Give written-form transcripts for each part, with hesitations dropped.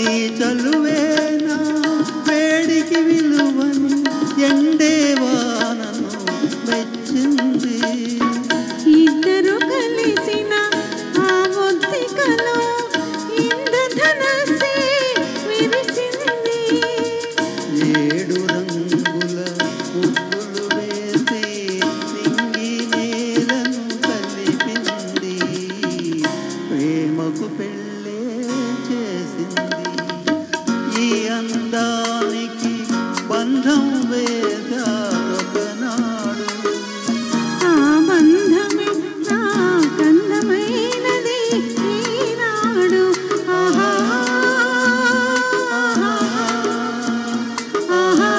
నీ చలువేనా వేడికి విలువను ఎండేవానను మెచ్చింది. ఇద్దరు కలిసిన ఆ ఒత్తికలో ఇంద్రధనస్సే విరిసింది. ఏడు రంగుల ముగ్గులు వేసి నింగి నేలను కలిపింది. ప్రేమకు పెళ్ళే చేసింది. ఈ అందానికి బంధం వేదారొకనాడు. ఆ బంధమే నాకందమైనది ఈనాడు. ఆహా ఆహా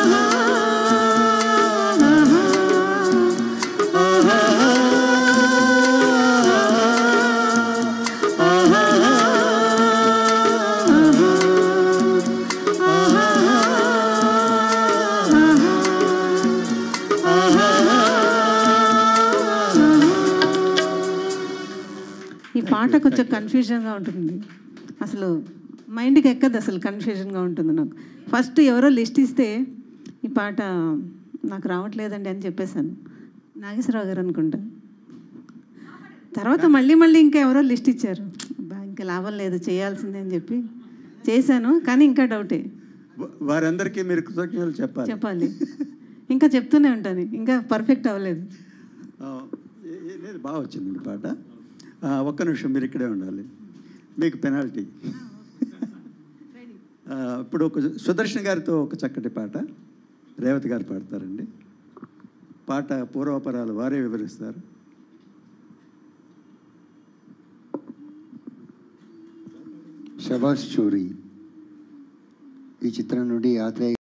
ఈ పాట కొంచెం కన్ఫ్యూజన్గా ఉంటుంది. అసలు మైండ్కి ఎక్కదు, అసలు కన్ఫ్యూజన్గా ఉంటుంది నాకు. ఫస్ట్ ఎవరో లిస్ట్ ఇస్తే ఈ పాట నాకు రావట్లేదండి అని చెప్పేశాను. నాగేశ్వరరావు గారు అనుకుంటా. తర్వాత మళ్ళీ ఇంకా ఎవరో లిస్ట్ ఇచ్చారు. ఇంకా లాభం లేదు, చేయాల్సిందే అని చెప్పి చేశాను. కానీ ఇంకా డౌటే. వారందరికీ మీరు కృతజ్ఞతలు చెప్పాలి. ఇంకా చెప్తూనే ఉంటాను, ఇంకా పర్ఫెక్ట్ అవ్వలేదు. లేదు, బాగా వచ్చిందండి పాట. ఒక్క నిమిషం మీరు ఇక్కడే ఉండాలి, మీకు పెనాల్టీ. ఇప్పుడు ఒక సుదర్శన్ గారితో ఒక చక్కటి పాట రేవతి గారు పాడతారండి. పాట పూర్వపరాలు వారే వివరిస్తారు. శబాష్ చోరీ ఈ చిత్రం నుండి ఆత్రేయ